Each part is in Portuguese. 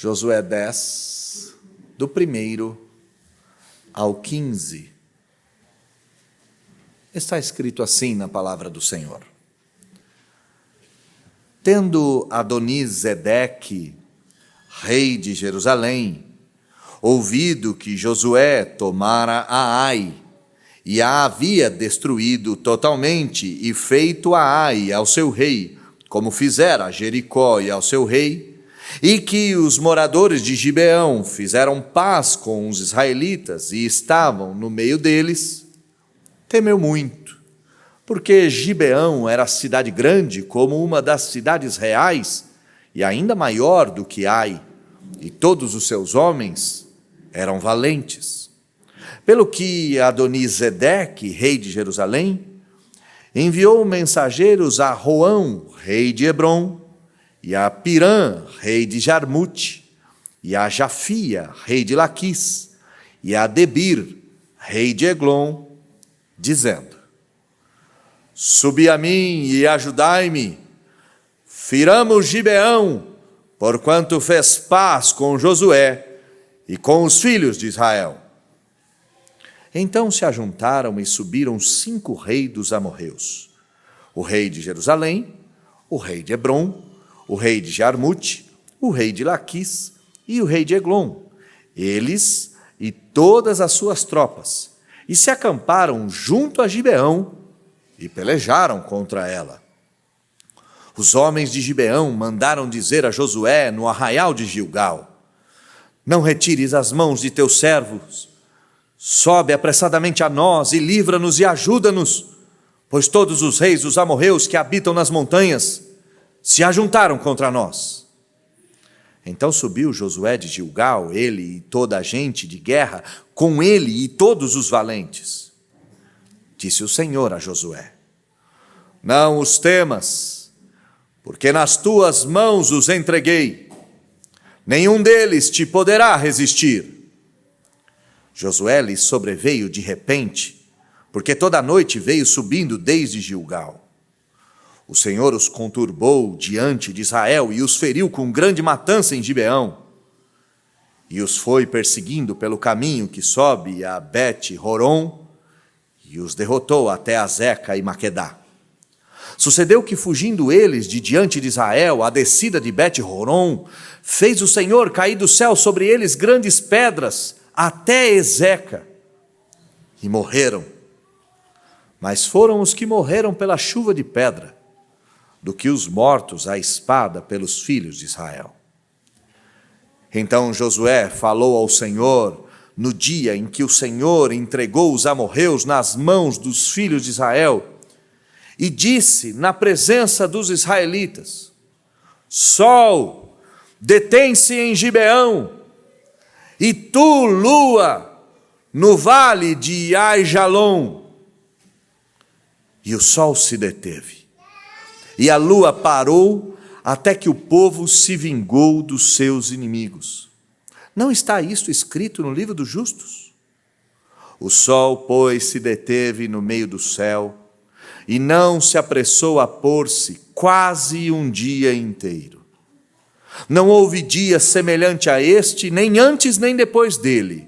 Josué 10, do 1º ao 15. Está escrito assim na palavra do Senhor. Tendo Adoni-Zedeque, rei de Jerusalém, ouvido que Josué tomara a Ai, e a havia destruído totalmente, e feito a Ai ao seu rei, como fizera a Jericó e ao seu rei, e que os moradores de Gibeão fizeram paz com os israelitas e estavam no meio deles, temeu muito, porque Gibeão era cidade grande, como uma das cidades reais, e ainda maior do que Ai, e todos os seus homens eram valentes. Pelo que Adoni-Zedeque, rei de Jerusalém, enviou mensageiros a Roão, rei de Hebrom, e a Pirã, rei de Jarmute, e a Jafia, rei de Laquis, e a Debir, rei de Eglon, dizendo: Subi a mim e ajudai-me, firamos Gibeão, porquanto fez paz com Josué e com os filhos de Israel. Então se ajuntaram e subiram 5 reis dos amorreus: o rei de Jerusalém, o rei de Hebrom, o rei de Jarmute, o rei de Laquis e o rei de Eglon, eles e todas as suas tropas, e se acamparam junto a Gibeão e pelejaram contra ela. Os homens de Gibeão mandaram dizer a Josué no arraial de Gilgal: Não retires as mãos de teus servos, sobe apressadamente a nós e livra-nos e ajuda-nos, pois todos os reis dos amorreus que habitam nas montanhas se ajuntaram contra nós. Então subiu Josué de Gilgal, ele e toda a gente de guerra, com ele e todos os valentes. Disse o Senhor a Josué: Não os temas, porque nas tuas mãos os entreguei. Nenhum deles te poderá resistir. Josué lhe sobreveio de repente, porque toda a noite veio subindo desde Gilgal. O Senhor os conturbou diante de Israel e os feriu com grande matança em Gibeão. E os foi perseguindo pelo caminho que sobe a Bet-Horon e os derrotou até Azeca e Maquedá. Sucedeu que, fugindo eles de diante de Israel, a descida de Bet-Horon, fez o Senhor cair do céu sobre eles grandes pedras até Ezeca, e morreram. Mas foram os que morreram pela chuva de pedra, do que os mortos à espada pelos filhos de Israel. Então Josué falou ao Senhor no dia em que o Senhor entregou os amorreus nas mãos dos filhos de Israel, e disse na presença dos israelitas: Sol, detém-se em Gibeão, e tu, lua, no vale de Aijalon. E o sol se deteve, e a lua parou, até que o povo se vingou dos seus inimigos. Não está isto escrito no livro dos justos? O sol, pois, se deteve no meio do céu, e não se apressou a pôr-se quase um dia inteiro. Não houve dia semelhante a este, nem antes nem depois dele,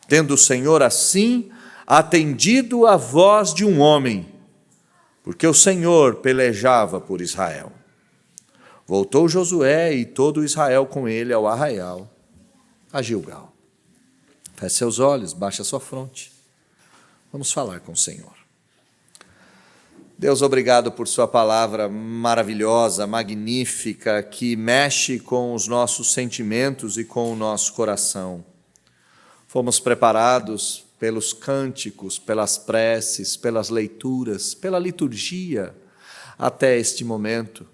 tendo o Senhor assim atendido a voz de um homem, porque o Senhor pelejava por Israel. Voltou Josué e todo Israel com ele ao arraial, a Gilgal. Feche seus olhos, baixe a sua fronte. Vamos falar com o Senhor. Deus, obrigado por sua palavra maravilhosa, magnífica, que mexe com os nossos sentimentos e com o nosso coração. Fomos preparados pelos cânticos, pelas preces, pelas leituras, pela liturgia, até este momento.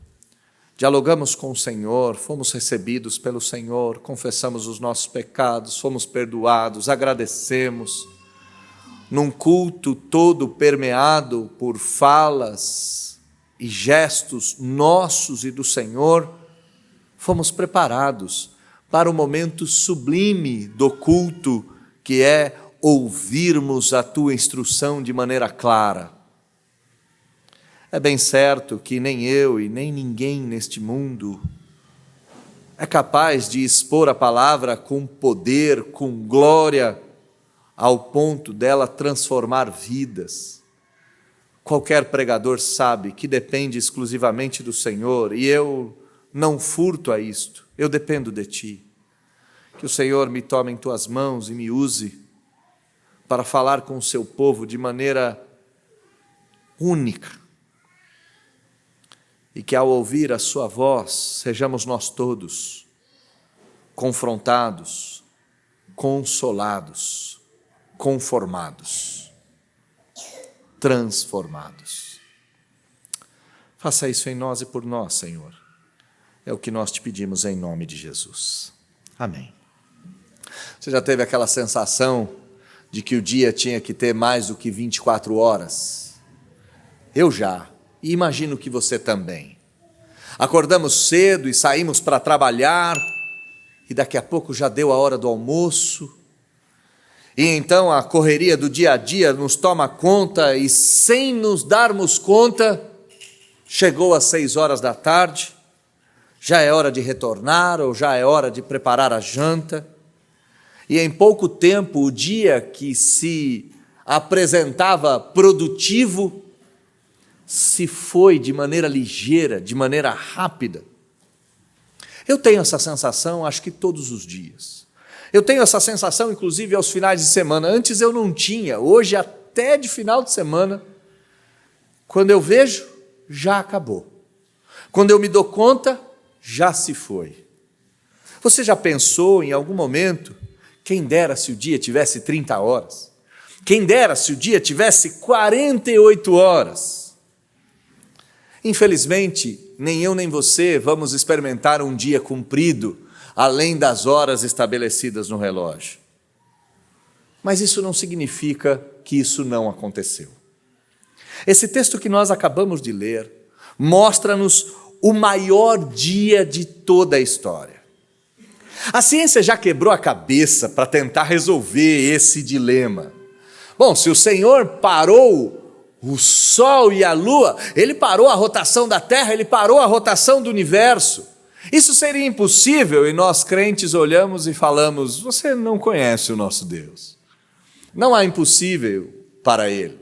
Dialogamos com o Senhor, fomos recebidos pelo Senhor, confessamos os nossos pecados, fomos perdoados, agradecemos. Num culto todo permeado por falas e gestos nossos e do Senhor, fomos preparados para o momento sublime do culto, que é ouvirmos a Tua instrução de maneira clara. É bem certo que nem eu e nem ninguém neste mundo é capaz de expor a palavra com poder, com glória, ao ponto dela transformar vidas. Qualquer pregador sabe que depende exclusivamente do Senhor, e eu não furto a isto, eu dependo de Ti. Que o Senhor me tome em Tuas mãos e me use para falar com o Seu povo de maneira única. E que ao ouvir a Sua voz, sejamos nós todos confrontados, consolados, conformados, transformados. Faça isso em nós e por nós, Senhor. É o que nós te pedimos em nome de Jesus. Amém. Você já teve aquela sensação de que o dia tinha que ter mais do que 24 horas? Eu já, e imagino que você também. Acordamos cedo e saímos para trabalhar, e daqui a pouco já deu a hora do almoço, e então a correria do dia a dia nos toma conta, e sem nos darmos conta, chegou às 6 horas da tarde, já é hora de retornar, ou já é hora de preparar a janta, e em pouco tempo o dia que se apresentava produtivo, se foi de maneira ligeira, de maneira rápida. Eu tenho essa sensação, acho que todos os dias. Eu tenho essa sensação, inclusive, aos finais de semana. Antes eu não tinha, hoje até de final de semana, quando eu vejo, já acabou. Quando eu me dou conta, já se foi. Você já pensou em algum momento, quem dera se o dia tivesse 30 horas? Quem dera se o dia tivesse 48 horas? Infelizmente, nem eu nem você vamos experimentar um dia cumprido, além das horas estabelecidas no relógio. Mas isso não significa que isso não aconteceu. Esse texto que nós acabamos de ler mostra-nos o maior dia de toda a história. A ciência já quebrou a cabeça para tentar resolver esse dilema. Bom, se o Senhor parou o Sol e a Lua, Ele parou a rotação da Terra, Ele parou a rotação do universo. Isso seria impossível, e nós crentes olhamos e falamos: você não conhece o nosso Deus. Não há impossível para Ele.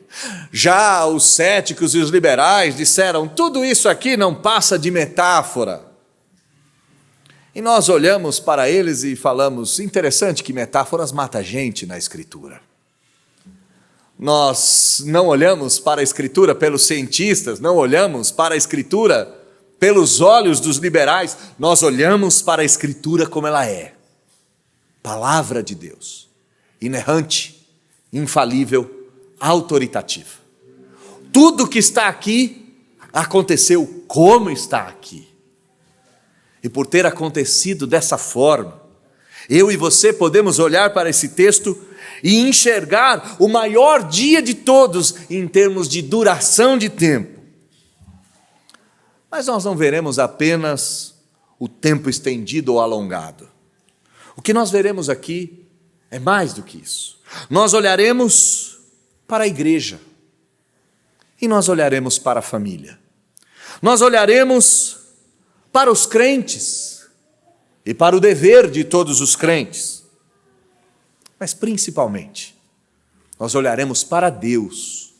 Já os céticos e os liberais disseram: tudo isso aqui não passa de metáfora. E nós olhamos para eles e falamos: interessante que metáforas matam a gente na Escritura. Nós não olhamos para a Escritura pelos cientistas, não olhamos para a Escritura pelos olhos dos liberais, nós olhamos para a Escritura como ela é. Palavra de Deus, inerrante, infalível, autoritativa. Tudo que está aqui aconteceu como está aqui. E por ter acontecido dessa forma, eu e você podemos olhar para esse texto e enxergar o maior dia de todos em termos de duração de tempo. Mas nós não veremos apenas o tempo estendido ou alongado. O que nós veremos aqui é mais do que isso. Nós olharemos para a igreja e nós olharemos para a família. Nós olharemos para os crentes e para o dever de todos os crentes. Mas principalmente, nós olharemos para Deus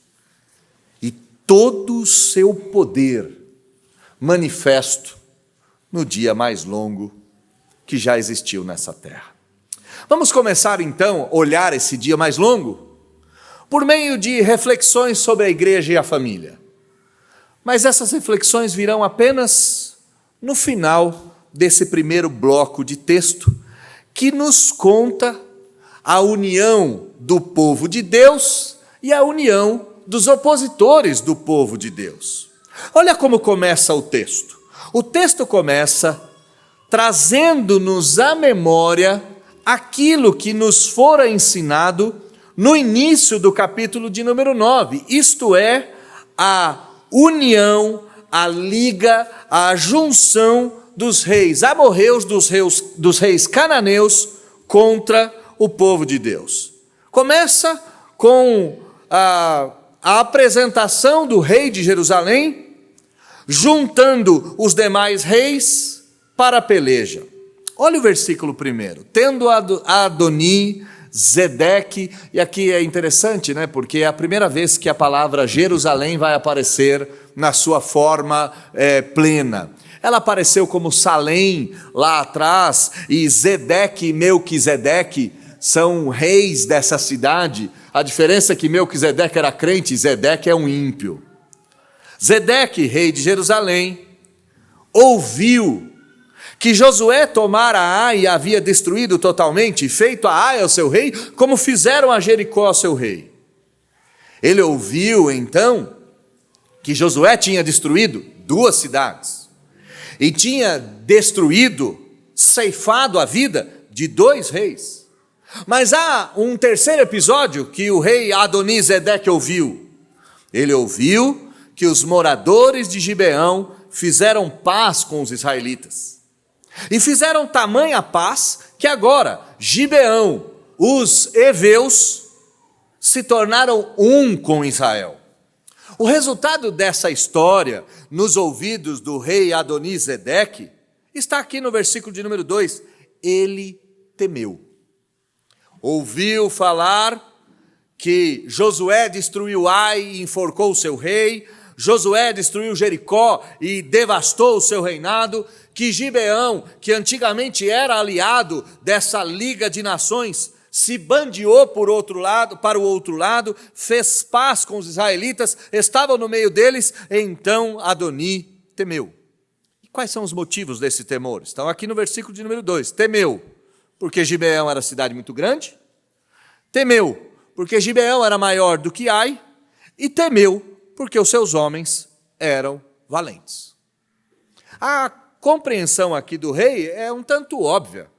e todo o seu poder manifesto no dia mais longo que já existiu nessa terra. Vamos começar então a olhar esse dia mais longo por meio de reflexões sobre a igreja e a família. Mas essas reflexões virão apenas no final desse primeiro bloco de texto que nos conta a união do povo de Deus e a união dos opositores do povo de Deus. Olha como começa o texto. O texto começa trazendo-nos à memória aquilo que nos fora ensinado no início do capítulo de número 9, isto é, a união, a liga, a junção dos reis amorreus, dos reis cananeus contra o povo de Deus. Começa com a apresentação do rei de Jerusalém, juntando os demais reis para a peleja. Olha o versículo primeiro. Tendo Adoni, Zedeque, e aqui é interessante, né? Porque é a primeira vez que a palavra Jerusalém vai aparecer na sua forma plena. Ela apareceu como Salém lá atrás, e Zedeque e Melquisedeque são reis dessa cidade. A diferença é que Melquisedeque era crente e Zedeque é um ímpio. Zedeque, rei de Jerusalém, ouviu que Josué tomara Ai e havia destruído totalmente, feito a Ai ao seu rei, como fizeram a Jericó ao seu rei. Ele ouviu então que Josué tinha destruído 2 cidades, e tinha destruído, ceifado a vida de 2 reis. Mas há um terceiro episódio que o rei Adoni-Zedeque ouviu. Ele ouviu que os moradores de Gibeão fizeram paz com os israelitas. E fizeram tamanha paz que agora Gibeão, os heveus, se tornaram um com Israel. O resultado dessa história, nos ouvidos do rei Adoni-Zedeque, está aqui no versículo de número 2. Ele temeu. Ouviu falar que Josué destruiu Ai e enforcou o seu rei, Josué destruiu Jericó e devastou o seu reinado, que Gibeão, que antigamente era aliado dessa liga de nações, se bandeou para o outro lado, fez paz com os israelitas, estavam no meio deles, então Adoni temeu. E quais são os motivos desse temor? Estão aqui no versículo de número 2. Temeu, porque Gibeão era cidade muito grande, temeu, porque Gibeão era maior do que Ai, e temeu, porque os seus homens eram valentes. A compreensão aqui do rei é um tanto óbvia.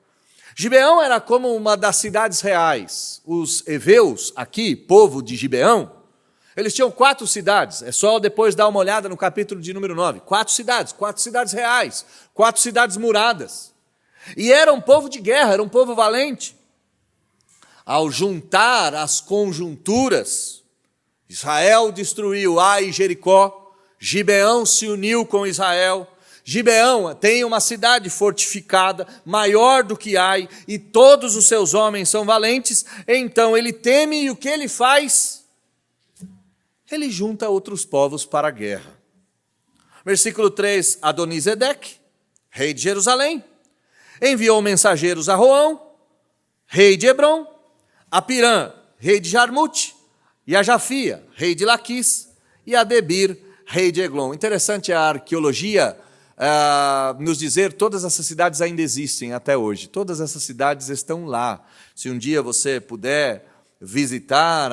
Gibeão era como uma das cidades reais. Os heveus, aqui, povo de Gibeão, eles tinham 4 cidades. É só depois dar uma olhada no capítulo de número 9. 4 cidades reais, 4 cidades muradas. E era um povo de guerra, era um povo valente. Ao juntar as conjunturas, Israel destruiu Ai e Jericó, Gibeão se uniu com Israel. Gibeão tem uma cidade fortificada, maior do que Ai, e todos os seus homens são valentes, então ele teme, e o que ele faz? Ele junta outros povos para a guerra. Versículo 3, Adoni-Zedeque, rei de Jerusalém, enviou mensageiros a Roão, rei de Hebrom, a Pirã, rei de Jarmute, e a Jafia, rei de Laquis, e a Debir, rei de Eglon. Interessante a arqueologia nos dizer, todas essas cidades ainda existem até hoje, todas essas cidades estão lá. Se um dia você puder visitar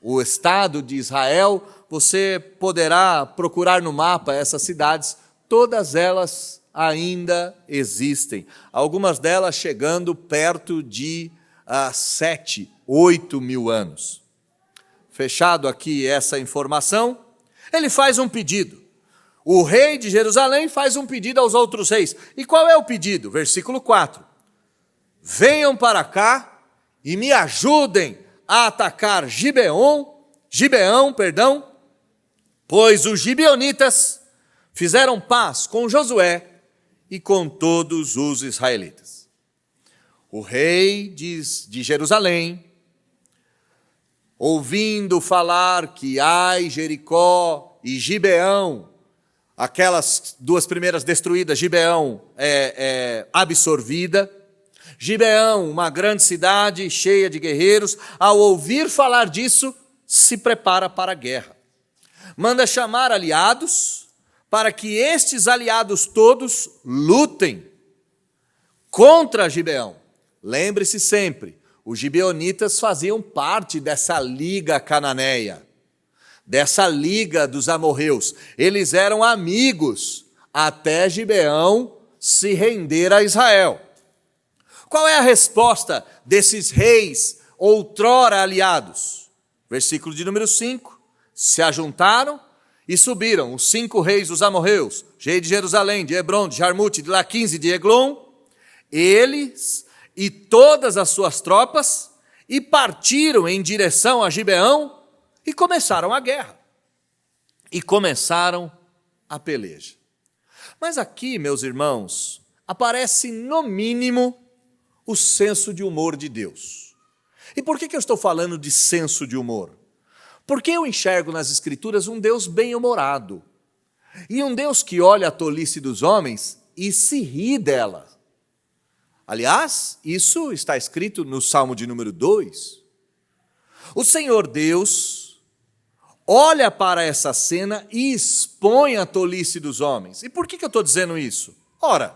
o estado de Israel, você poderá procurar no mapa essas cidades, todas elas ainda existem, algumas delas chegando perto de 7, 8 mil anos. Fechado aqui essa informação, ele faz um pedido. O rei de Jerusalém faz um pedido aos outros reis. E qual é o pedido? Versículo 4. Venham para cá e me ajudem a atacar Gibeão, pois os gibeonitas fizeram paz com Josué e com todos os israelitas. O rei de Jerusalém, ouvindo falar que Ai, Jericó e Gibeão, aquelas 2 primeiras destruídas, Gibeão absorvida, Gibeão, uma grande cidade cheia de guerreiros, ao ouvir falar disso, se prepara para a guerra. Manda chamar aliados, para que estes aliados todos lutem contra Gibeão. Lembre-se sempre, os gibeonitas faziam parte dessa liga cananeia, dessa liga dos amorreus. Eles eram amigos até Gibeão se render a Israel. Qual é a resposta desses reis outrora aliados? Versículo de número 5. Se ajuntaram e subiram os 5 reis dos amorreus, rei de Jerusalém, de Hebrom, de Jarmute, de Laquis e de Eglon, eles e todas as suas tropas, e partiram em direção a Gibeão e começaram a guerra. E começaram a peleja. Mas aqui, meus irmãos, aparece, no mínimo, o senso de humor de Deus. E por que eu estou falando de senso de humor? Porque eu enxergo nas Escrituras um Deus bem-humorado. E um Deus que olha a tolice dos homens e se ri dela. Aliás, isso está escrito no Salmo de número 2. O Senhor Deus olha para essa cena e expõe a tolice dos homens. E por que eu estou dizendo isso? Ora,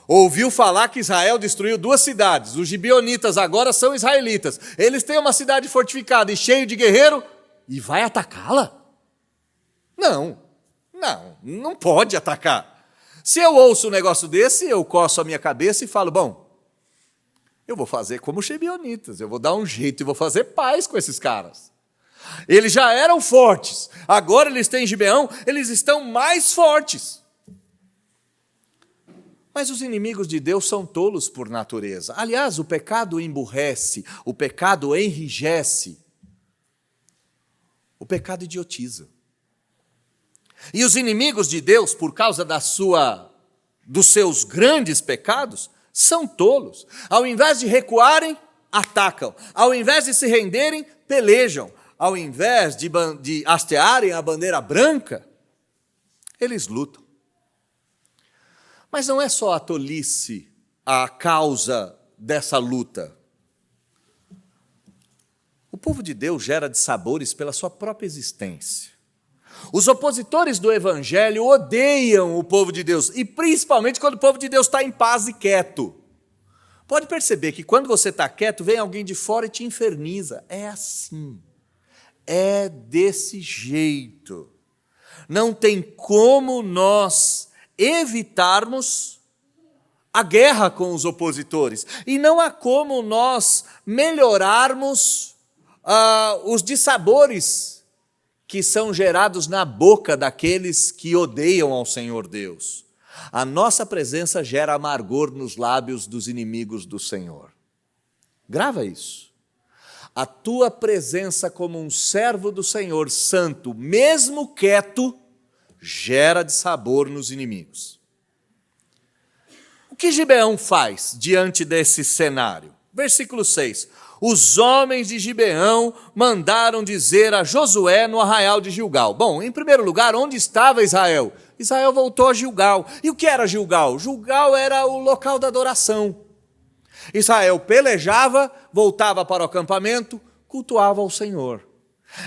ouviu falar que Israel destruiu 2 cidades. Os gibeonitas agora são israelitas. Eles têm uma cidade fortificada e cheia de guerreiro e vai atacá-la? Não pode atacar. Se eu ouço um negócio desse, eu coço a minha cabeça e falo, bom, eu vou fazer como os gibeonitas, eu vou dar um jeito e vou fazer paz com esses caras. Eles já eram fortes, agora eles têm Gibeão, eles estão mais fortes. Mas os inimigos de Deus são tolos por natureza. Aliás, o pecado emburrece, o pecado enrijece, o pecado idiotiza. E os inimigos de Deus, por causa dos seus grandes pecados, são tolos. Ao invés de recuarem, atacam. Ao invés de se renderem, pelejam. Ao invés de hastearem a bandeira branca, eles lutam. Mas não é só a tolice a causa dessa luta. O povo de Deus gera dissabores pela sua própria existência. Os opositores do Evangelho odeiam o povo de Deus, e principalmente quando o povo de Deus está em paz e quieto. Pode perceber que quando você está quieto, vem alguém de fora e te inferniza. É assim. É desse jeito. Não tem como nós evitarmos a guerra com os opositores. E não há como nós melhorarmos os dissabores que são gerados na boca daqueles que odeiam ao Senhor Deus. A nossa presença gera amargor nos lábios dos inimigos do Senhor. Grava isso. A tua presença como um servo do Senhor santo, mesmo quieto, gera dissabor nos inimigos. O que Gibeão faz diante desse cenário? Versículo 6. Os homens de Gibeão mandaram dizer a Josué no arraial de Gilgal. Bom, em primeiro lugar, onde estava Israel? Israel voltou a Gilgal. E o que era Gilgal? Gilgal era o local da adoração. Israel pelejava, voltava para o acampamento, cultuava ao Senhor.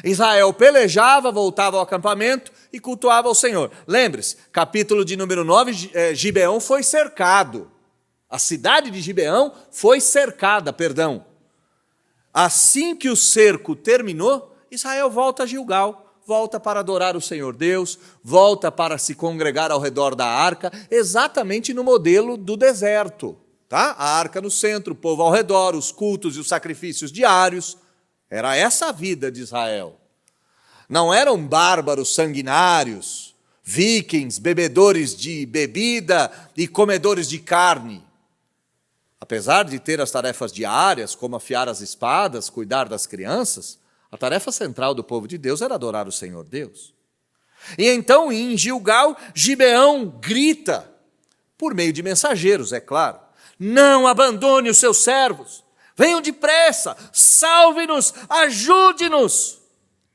Israel pelejava, voltava ao acampamento e cultuava ao Senhor. Lembre-se, capítulo de número 9, Gibeão foi cercado. A cidade de Gibeão foi cercada, Assim que o cerco terminou, Israel volta a Gilgal, volta para adorar o Senhor Deus, volta para se congregar ao redor da arca, exatamente no modelo do deserto. Tá? A arca no centro, o povo ao redor, os cultos e os sacrifícios diários. Era essa a vida de Israel. Não eram bárbaros sanguinários, vikings, bebedores de bebida e comedores de carne. Apesar de ter as tarefas diárias, como afiar as espadas, cuidar das crianças, a tarefa central do povo de Deus era adorar o Senhor Deus. E então, em Gilgal, Gibeão grita, por meio de mensageiros, é claro, não abandone os seus servos, venham depressa, salve-nos, ajude-nos,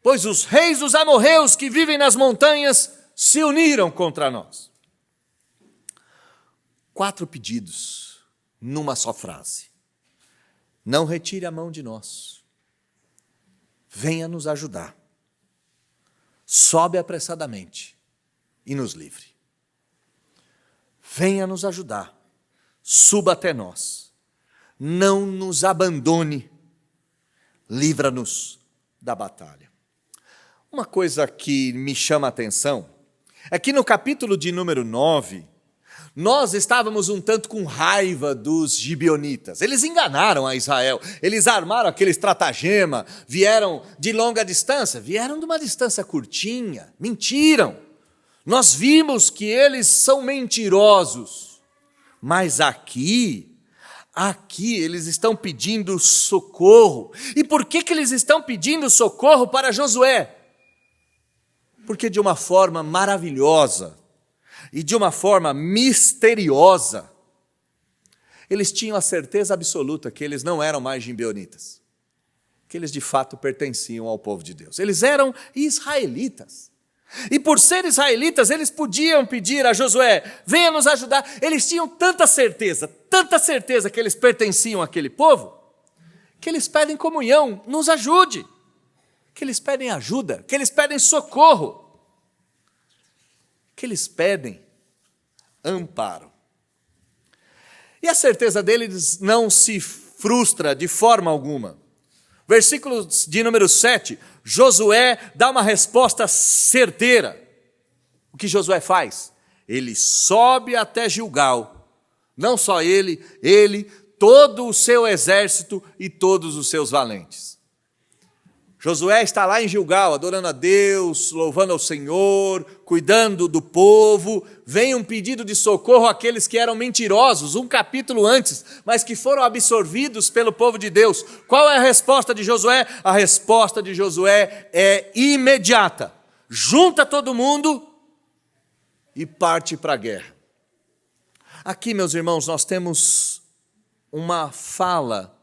pois os reis dos amorreus que vivem nas montanhas se uniram contra nós. 4 pedidos. Numa só frase. Não retire a mão de nós. Venha nos ajudar. Sobe apressadamente e nos livre. Venha nos ajudar. Suba até nós. Não nos abandone. Livra-nos da batalha. Uma coisa que me chama a atenção é que no capítulo de número 9, nós estávamos um tanto com raiva dos gibeonitas. Eles enganaram a Israel, eles armaram aquele estratagema, vieram de longa distância, vieram de uma distância curtinha, mentiram. Nós vimos que eles são mentirosos, mas aqui eles estão pedindo socorro. E por que eles estão pedindo socorro para Josué? Porque de uma forma maravilhosa, e de uma forma misteriosa, eles tinham a certeza absoluta que eles não eram mais gibeonitas, que eles de fato pertenciam ao povo de Deus. Eles eram israelitas. E por ser israelitas, eles podiam pedir a Josué: venha nos ajudar. Eles tinham tanta certeza que eles pertenciam àquele povo, que eles pedem comunhão, nos ajude, que eles pedem ajuda, que eles pedem socorro, que eles pedem amparo. E a certeza deles não se frustra de forma alguma. Versículo de número 7, Josué dá uma resposta certeira. O que Josué faz? Ele sobe até Gilgal. Não só ele, todo o seu exército e todos os seus valentes. Josué está lá em Gilgal, adorando a Deus, louvando ao Senhor, cuidando do povo. Vem um pedido de socorro àqueles que eram mentirosos, um capítulo antes, mas que foram absorvidos pelo povo de Deus. Qual é a resposta de Josué? A resposta de Josué é imediata. Junta todo mundo e parte para a guerra. Aqui, meus irmãos, nós temos uma fala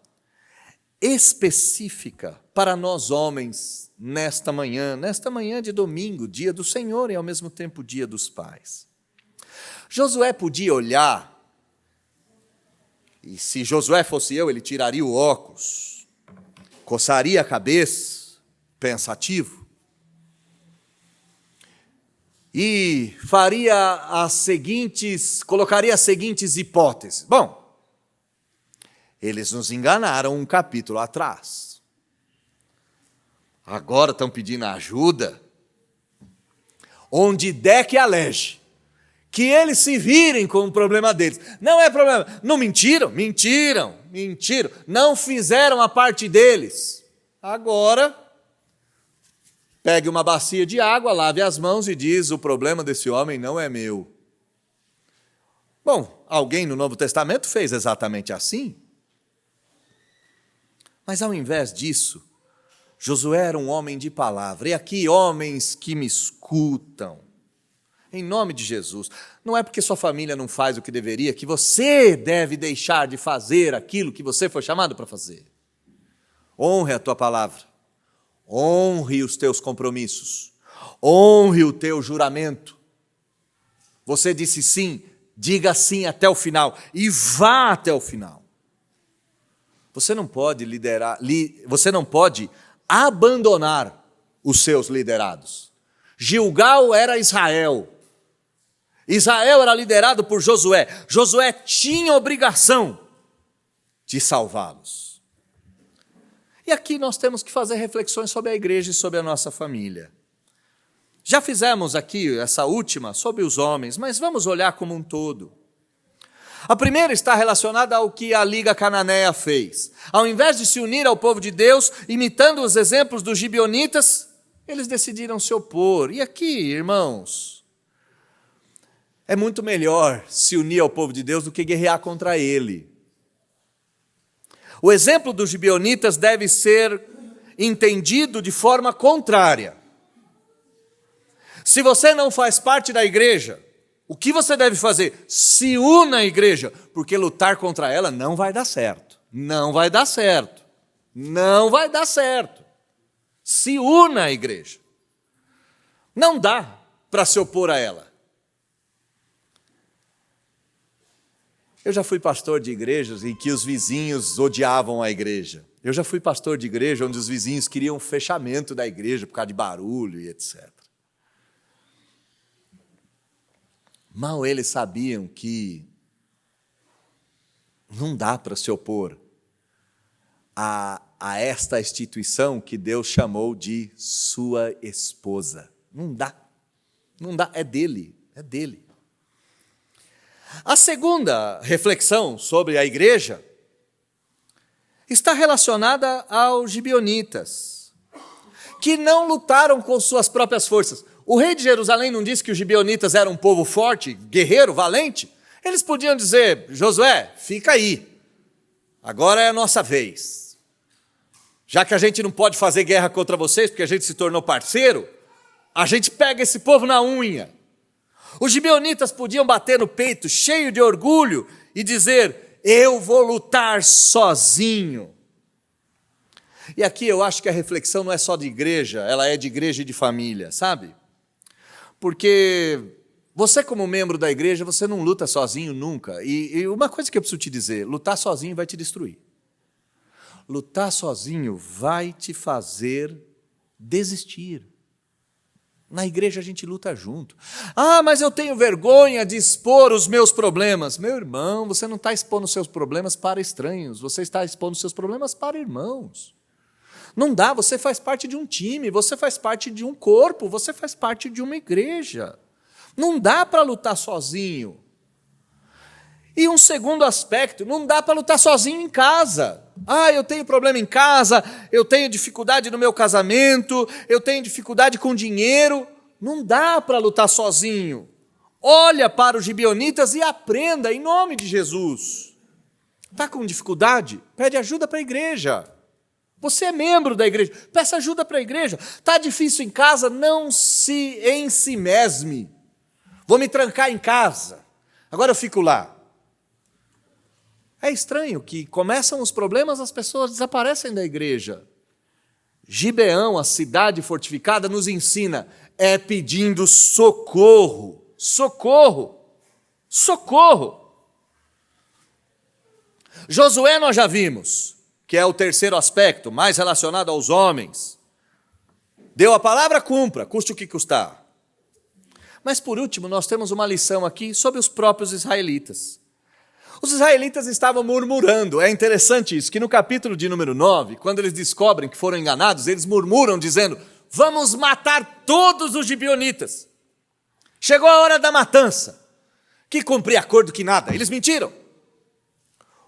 específica para nós homens nesta manhã de domingo, dia do Senhor e ao mesmo tempo dia dos pais. Josué podia olhar, e se Josué fosse eu, ele tiraria o óculos, coçaria a cabeça, pensativo, e colocaria as seguintes hipóteses. Bom, eles nos enganaram um capítulo atrás. Agora estão pedindo ajuda. Onde der que aleje. Que eles se virem com o problema deles. Não é problema. Não mentiram? Mentiram. Não fizeram a parte deles. Agora, pegue uma bacia de água, lave as mãos e diz: o problema desse homem não é meu. Bom, alguém no Novo Testamento fez exatamente assim. Mas ao invés disso, Josué era um homem de palavra. E aqui, homens que me escutam, em nome de Jesus, não é porque sua família não faz o que deveria, que você deve deixar de fazer aquilo que você foi chamado para fazer. Honre a tua palavra, honre os teus compromissos, honre o teu juramento. Você disse sim, diga sim até o final e vá até o final. Você não pode abandonar os seus liderados. Gilgal era Israel. Israel era liderado por Josué. Josué tinha obrigação de salvá-los. E aqui nós temos que fazer reflexões sobre a igreja e sobre a nossa família. Já fizemos aqui essa última sobre os homens, mas vamos olhar como um todo. A primeira está relacionada ao que a Liga Cananeia fez. Ao invés de se unir ao povo de Deus, imitando os exemplos dos gibeonitas, eles decidiram se opor. E aqui, irmãos, é muito melhor se unir ao povo de Deus do que guerrear contra ele. O exemplo dos gibeonitas deve ser entendido de forma contrária. Se você não faz parte da igreja, o que você deve fazer? Se una à igreja, porque lutar contra ela não vai dar certo. Não vai dar certo. Não vai dar certo. Se una à igreja. Não dá para se opor a ela. Eu já fui pastor de igrejas em que os vizinhos odiavam a igreja. Eu já fui pastor de igreja onde os vizinhos queriam fechamento da igreja por causa de barulho e etc. Mal eles sabiam que não dá para se opor a esta instituição que Deus chamou de sua esposa. Não dá, é dele. A segunda reflexão sobre a igreja está relacionada aos gibeonitas, que não lutaram com suas próprias forças. O rei de Jerusalém não disse que os gibeonitas eram um povo forte, guerreiro, valente? Eles podiam dizer: Josué, fica aí, agora é a nossa vez. Já que a gente não pode fazer guerra contra vocês, porque a gente se tornou parceiro, a gente pega esse povo na unha. Os gibeonitas podiam bater no peito, cheio de orgulho, e dizer: eu vou lutar sozinho. E aqui eu acho que a reflexão não é só de igreja, ela é de igreja e de família, sabe? Porque você, como membro da igreja, você não luta sozinho nunca. E uma coisa que eu preciso te dizer: lutar sozinho vai te destruir. Lutar sozinho vai te fazer desistir. Na igreja a gente luta junto. Ah, mas eu tenho vergonha de expor os meus problemas. Meu irmão, você não está expondo os seus problemas para estranhos, você está expondo os seus problemas para irmãos. Não dá, você faz parte de um time, você faz parte de um corpo, você faz parte de uma igreja. Não dá para lutar sozinho. E um segundo aspecto, não dá para lutar sozinho em casa. Ah, eu tenho problema em casa, eu tenho dificuldade no meu casamento, eu tenho dificuldade com dinheiro. Não dá para lutar sozinho. Olha para os gibeonitas e aprenda em nome de Jesus. Está com dificuldade? Pede ajuda para a igreja. Você é membro da igreja, peça ajuda para a igreja. Está difícil em casa? Não se ensimesme. Vou me trancar em casa, agora eu fico lá. É estranho que começam os problemas, as pessoas desaparecem da igreja. Gibeão, a cidade fortificada, nos ensina, é pedindo socorro, socorro, socorro. Josué nós já vimos, que é o terceiro aspecto, mais relacionado aos homens. Deu a palavra, cumpra, custe o que custar. Mas por último, nós temos uma lição aqui sobre os próprios israelitas. Os israelitas estavam murmurando. É interessante isso, que no capítulo de número 9, quando eles descobrem que foram enganados, eles murmuram dizendo: vamos matar todos os gibeonitas. Chegou a hora da matança. Que cumprir acordo que nada. Eles mentiram.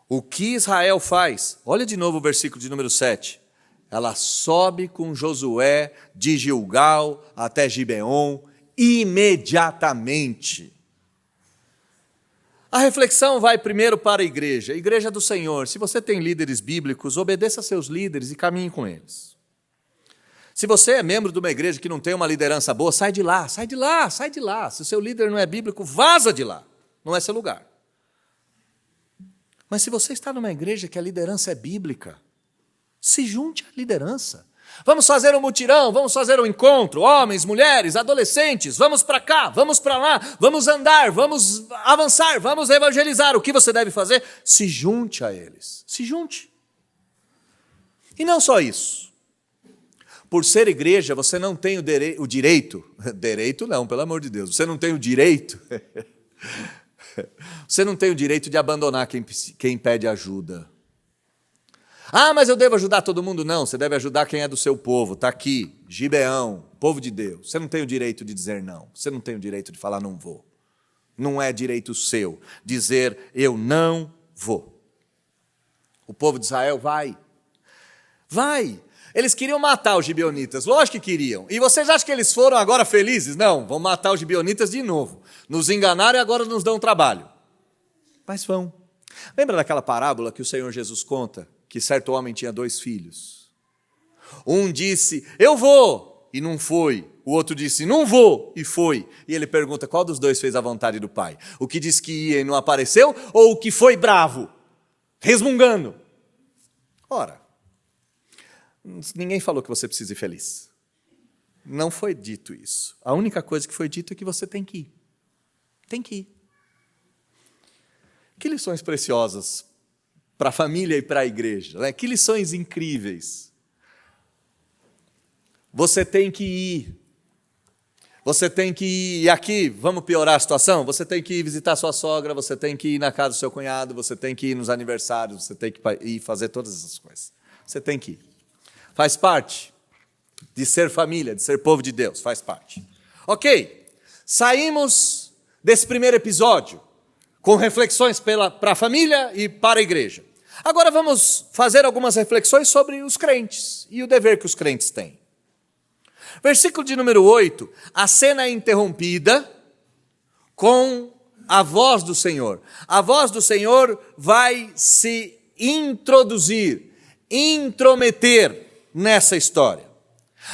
O que Israel faz? Olha de novo o versículo de número 7. Ela sobe com Josué de Gilgal até Gibeon imediatamente. A reflexão vai primeiro para a igreja do Senhor. Se você tem líderes bíblicos, obedeça a seus líderes e caminhe com eles. Se você é membro de uma igreja que não tem uma liderança boa, sai de lá, sai de lá, sai de lá. Se o seu líder não é bíblico, vaza de lá. Não é seu lugar. Mas se você está numa igreja que a liderança é bíblica, se junte à liderança. Vamos fazer um mutirão, vamos fazer um encontro, homens, mulheres, adolescentes, vamos para cá, vamos para lá, vamos andar, vamos avançar, vamos evangelizar. O que você deve fazer? Se junte a eles, se junte. E não só isso. Por ser igreja, você não tem o direito, direito não, pelo amor de Deus, você não tem o direito, você não tem o direito de abandonar quem pede ajuda. Ah, mas eu devo ajudar todo mundo? Não, você deve ajudar quem é do seu povo, está aqui, Gibeão, povo de Deus. Você não tem o direito de dizer não, você não tem o direito de falar não vou. Não é direito seu dizer eu não vou. O povo de Israel vai. Eles queriam matar os gibeonitas, lógico que queriam. E vocês acham que eles foram agora felizes? Não, vão matar os gibeonitas de novo. Nos enganaram e agora nos dão trabalho. Mas vão. Lembra daquela parábola que o Senhor Jesus conta? Que certo homem tinha 2 filhos. Um disse, eu vou, e não foi. O outro disse, não vou, e foi. E ele pergunta, qual dos 2 fez a vontade do pai? O que disse que ia e não apareceu, ou o que foi bravo, resmungando? Ora, ninguém falou que você precisa ir feliz. Não foi dito isso. A única coisa que foi dito é que você tem que ir. Tem que ir. Que lições preciosas para a família e para a igreja, né? Que lições incríveis. Você tem que ir. Você tem que ir. E aqui, vamos piorar a situação? Você tem que ir visitar sua sogra, você tem que ir na casa do seu cunhado, você tem que ir nos aniversários, você tem que ir fazer todas essas coisas. Você tem que ir. Faz parte de ser família, de ser povo de Deus, faz parte. Ok, saímos desse primeiro episódio com reflexões para a família e para a igreja. Agora vamos fazer algumas reflexões sobre os crentes e o dever que os crentes têm. Versículo de número 8, a cena é interrompida com a voz do Senhor. A voz do Senhor vai se introduzir, intrometer nessa história.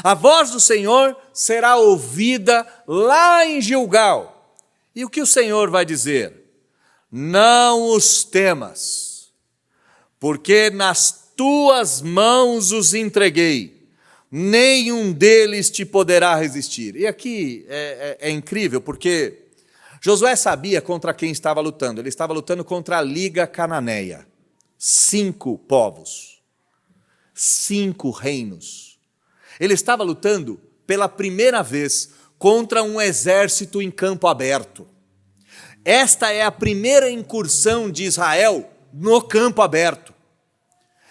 A voz do Senhor será ouvida lá em Gilgal. E o que o Senhor vai dizer? Não os temas, porque nas tuas mãos os entreguei, nenhum deles te poderá resistir. E aqui é incrível, porque Josué sabia contra quem estava lutando. Ele estava lutando contra a Liga Cananeia. 5 povos, 5 reinos. Ele estava lutando pela primeira vez contra um exército em campo aberto. Esta é a primeira incursão de Israel no campo aberto.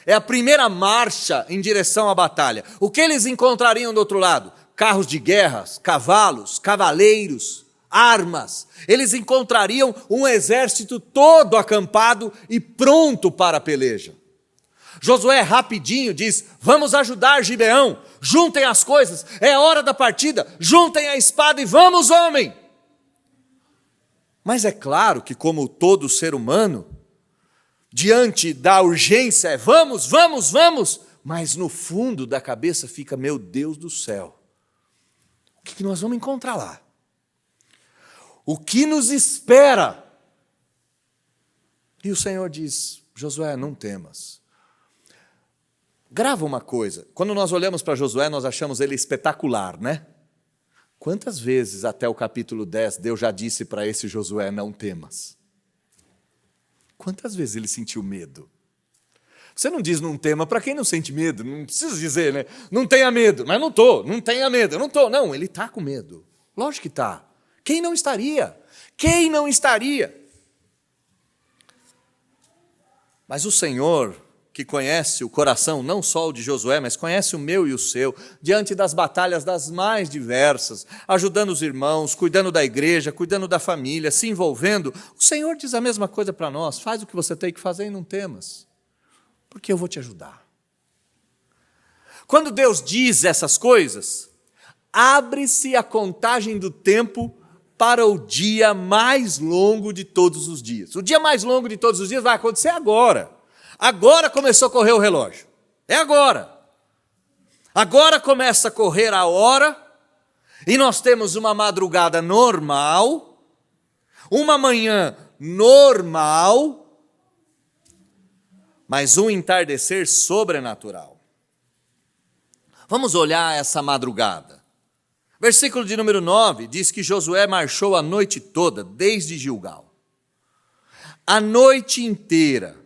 É a primeira marcha em direção à batalha. O que eles encontrariam do outro lado? Carros de guerra, cavalos, cavaleiros, armas. Eles encontrariam um exército todo acampado e pronto para a peleja. Josué rapidinho diz: vamos ajudar Gibeão, juntem as coisas, é a hora da partida, juntem a espada e vamos, homem! Mas é claro que, como todo ser humano, diante da urgência é vamos, vamos, vamos, mas no fundo da cabeça fica: meu Deus do céu, o que nós vamos encontrar lá? O que nos espera? E o Senhor diz: Josué, não temas. Grava uma coisa, quando nós olhamos para Josué, nós achamos ele espetacular, né? Quantas vezes até o capítulo 10 Deus já disse para esse Josué: não temas? Quantas vezes ele sentiu medo? Você não diz não tema para quem não sente medo, não precisa dizer, né? Não tenha medo, mas não tenha medo, eu não estou. Não, ele está com medo, lógico que está. Quem não estaria? Quem não estaria? Mas o Senhor, que conhece o coração, não só o de Josué, mas conhece o meu e o seu, diante das batalhas das mais diversas, ajudando os irmãos, cuidando da igreja, cuidando da família, se envolvendo, o Senhor diz a mesma coisa para nós: faz o que você tem que fazer e não temas, porque eu vou te ajudar. Quando Deus diz essas coisas, abre-se a contagem do tempo para o dia mais longo de todos os dias. O dia mais longo de todos os dias vai acontecer agora. Agora começou a correr o relógio. É agora. Agora começa a correr a hora e nós temos uma madrugada normal, uma manhã normal, mas um entardecer sobrenatural. Vamos olhar essa madrugada. Versículo de número 9 diz que Josué marchou a noite toda, desde Gilgal. A noite inteira.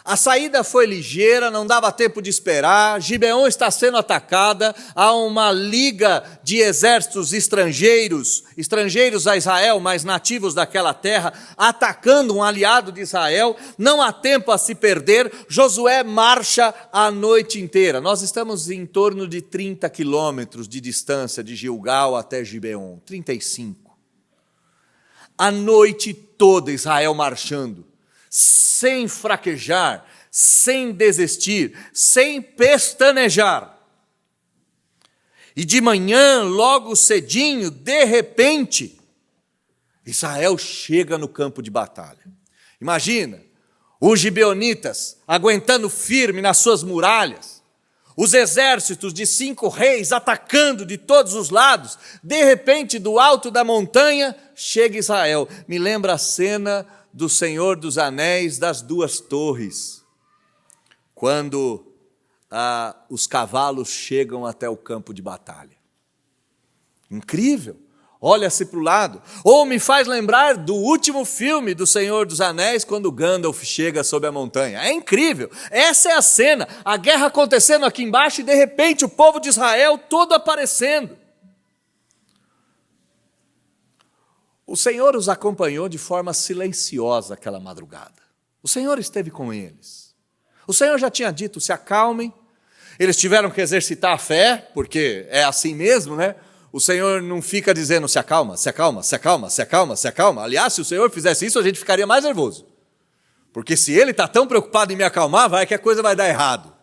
A saída foi ligeira, não dava tempo de esperar. Gibeão está sendo atacada, há uma liga de exércitos estrangeiros a Israel, mas nativos daquela terra, atacando um aliado de Israel. Não há tempo a se perder. Josué marcha a noite inteira. Nós estamos em torno de 30 quilômetros de distância de Gilgal até Gibeão, 35. A noite toda Israel marchando, sem fraquejar, sem desistir, sem pestanejar. E de manhã, logo cedinho, de repente, Israel chega no campo de batalha. Imagina, os gibeonitas aguentando firme nas suas muralhas, os exércitos de 5 reis atacando de todos os lados. De repente, do alto da montanha, chega Israel. Me lembra a cena do Senhor dos Anéis, das 2 torres, quando os cavalos chegam até o campo de batalha. Incrível, olha-se para o lado. Ou me faz lembrar do último filme do Senhor dos Anéis, quando Gandalf chega sob a montanha. É incrível, essa é a cena, a guerra acontecendo aqui embaixo e de repente o povo de Israel todo aparecendo. O Senhor os acompanhou de forma silenciosa aquela madrugada. O Senhor esteve com eles. O Senhor já tinha dito: se acalmem. Eles tiveram que exercitar a fé, porque é assim mesmo, né? O Senhor não fica dizendo: se acalma, se acalma, se acalma, se acalma, se acalma. Aliás, se o Senhor fizesse isso, a gente ficaria mais nervoso. Porque se Ele está tão preocupado em me acalmar, vai que a coisa vai dar errado.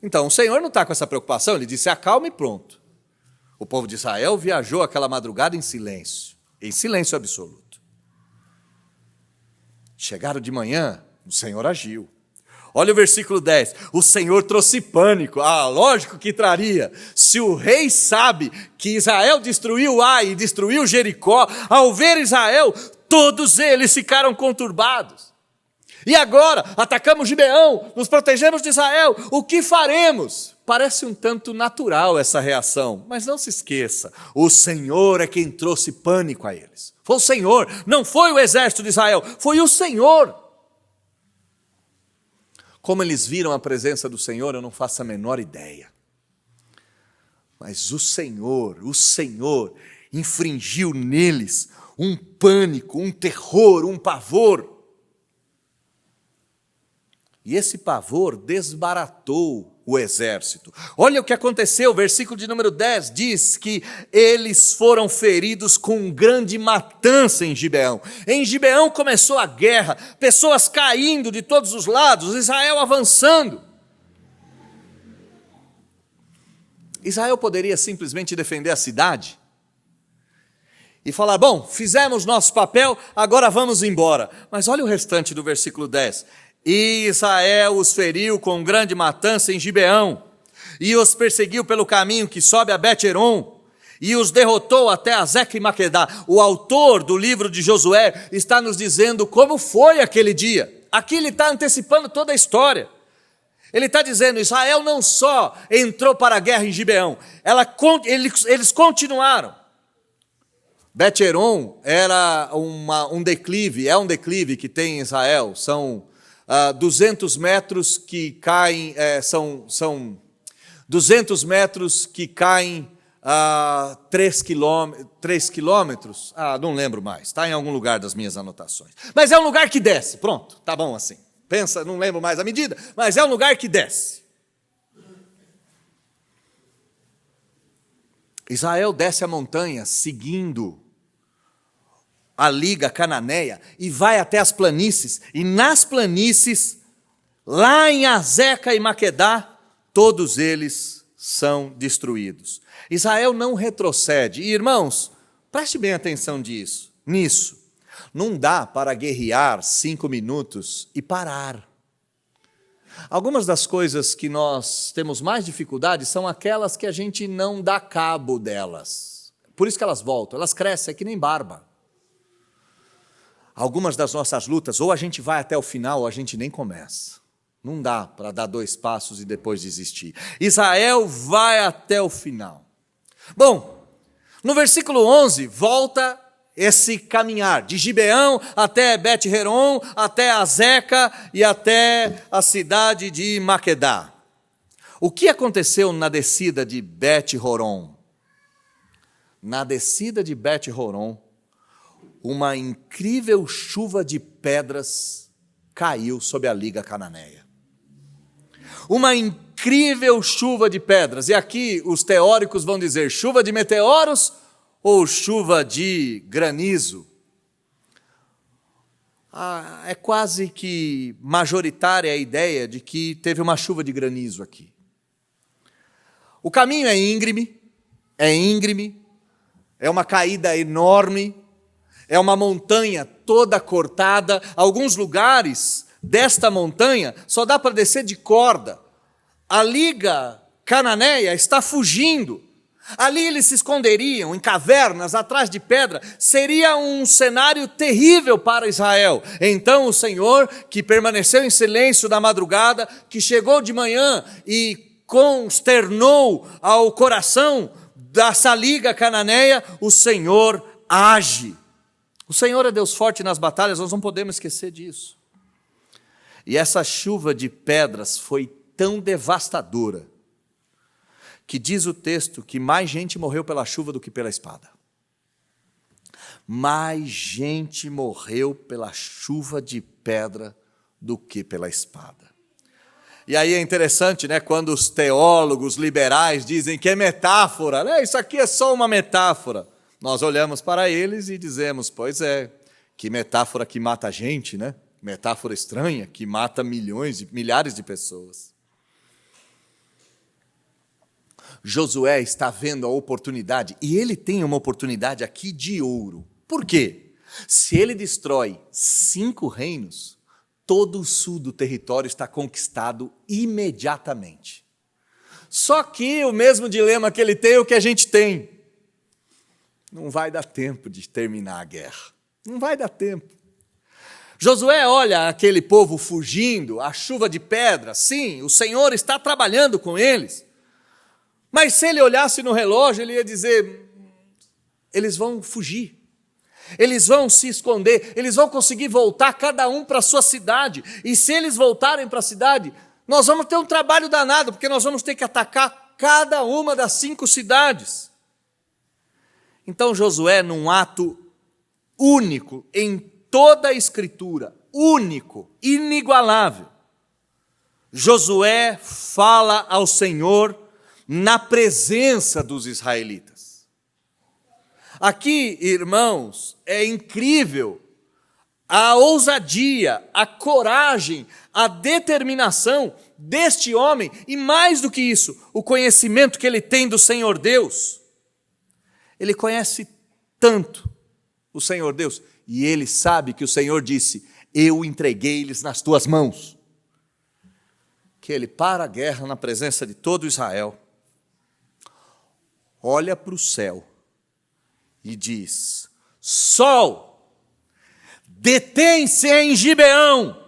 Então, o Senhor não está com essa preocupação. Ele disse: se acalma e pronto. O povo de Israel viajou aquela madrugada em silêncio absoluto. Chegaram de manhã, o Senhor agiu. Olha o versículo 10. O Senhor trouxe pânico. Lógico que traria. Se o rei sabe que Israel destruiu Ai e destruiu Jericó, ao ver Israel, todos eles ficaram conturbados. E agora, atacamos Gibeão, nos protegemos de Israel, o que faremos? Parece um tanto natural essa reação, mas não se esqueça, o Senhor é quem trouxe pânico a eles. Foi o Senhor, não foi o exército de Israel, foi o Senhor. Como eles viram a presença do Senhor, eu não faço a menor ideia. Mas o Senhor infringiu neles um pânico, um terror, um pavor. E esse pavor desbaratou o exército. Olha o que aconteceu, o versículo de número 10 diz que eles foram feridos com grande matança em Gibeão. Em Gibeão começou a guerra, pessoas caindo de todos os lados, Israel avançando. Israel poderia simplesmente defender a cidade e falar, bom, fizemos nosso papel, agora vamos embora. Mas olha o restante do versículo 10. E Israel os feriu com grande matança em Gibeão, e os perseguiu pelo caminho que sobe a Bet-Heron, e os derrotou até Azeca e Maquedá. O autor do livro de Josué está nos dizendo como foi aquele dia. Aqui ele está antecipando toda a história. Ele está dizendo, Israel não só entrou para a guerra em Gibeão, eles continuaram. Bet-Heron era um declive, é um declive que tem em Israel, são 200 metros que caem, são 200 metros que caem 3 quilômetros, não lembro mais, está em algum lugar das minhas anotações. Mas é um lugar que desce, pronto, tá bom assim. Pensa, não lembro mais a medida, mas é um lugar que desce. Israel desce a montanha seguindo a liga cananeia e vai até as planícies, e nas planícies, lá em Azeca e Maquedá, todos eles são destruídos. Israel não retrocede. E, irmãos, preste bem atenção nisso. Não dá para guerrear 5 minutos e parar. Algumas das coisas que nós temos mais dificuldade são aquelas que a gente não dá cabo delas. Por isso que elas voltam, elas crescem, é que nem barba. Algumas das nossas lutas, ou a gente vai até o final, ou a gente nem começa. Não dá para dar 2 passos e depois desistir. Israel vai até o final. Bom, no versículo 11, volta esse caminhar, de Gibeão até Bet-Heron, até Azeca e até a cidade de Maquedá. O que aconteceu na descida de Bet-Horon? Na descida de Bet-Horon, uma incrível chuva de pedras caiu sobre a liga cananeia. Uma incrível chuva de pedras. E aqui os teóricos vão dizer chuva de meteoros ou chuva de granizo. É quase que majoritária a ideia de que teve uma chuva de granizo aqui. O caminho é íngreme, é uma caída enorme, é uma montanha toda cortada. Alguns lugares desta montanha só dá para descer de corda. A liga cananeia está fugindo. Ali eles se esconderiam em cavernas, atrás de pedra. Seria um cenário terrível para Israel. Então o Senhor, que permaneceu em silêncio na madrugada, que chegou de manhã e consternou ao coração dessa liga cananeia, o Senhor age. O Senhor é Deus forte nas batalhas, nós não podemos esquecer disso. E essa chuva de pedras foi tão devastadora, que diz o texto que mais gente morreu pela chuva do que pela espada. Mais gente morreu pela chuva de pedra do que pela espada. E aí é interessante, né, quando os teólogos liberais dizem que é metáfora, né, isso aqui é só uma metáfora. Nós olhamos para eles e dizemos, pois é, que metáfora que mata a gente, né? Metáfora estranha que mata milhares de pessoas. Josué está vendo a oportunidade, e ele tem uma oportunidade aqui de ouro. Por quê? Se ele destrói 5 reinos, todo o sul do território está conquistado imediatamente. Só que o mesmo dilema que ele tem é o que a gente tem. Não vai dar tempo de terminar a guerra. Não vai dar tempo. Josué olha aquele povo fugindo, a chuva de pedra, sim, o Senhor está trabalhando com eles. Mas se ele olhasse no relógio, ele ia dizer, eles vão fugir. Eles vão se esconder, eles vão conseguir voltar cada um para a sua cidade. E se eles voltarem para a cidade, nós vamos ter um trabalho danado, porque nós vamos ter que atacar cada uma das 5 cidades. Então Josué, num ato único em toda a Escritura, único, inigualável, Josué fala ao Senhor na presença dos israelitas. Aqui, irmãos, é incrível a ousadia, a coragem, a determinação deste homem, e mais do que isso, o conhecimento que ele tem do Senhor Deus. Ele conhece tanto o Senhor Deus, e ele sabe que o Senhor disse, eu entreguei-lhes nas tuas mãos. Que ele para a guerra na presença de todo Israel, olha para o céu e diz, sol, detém-se em Gibeão,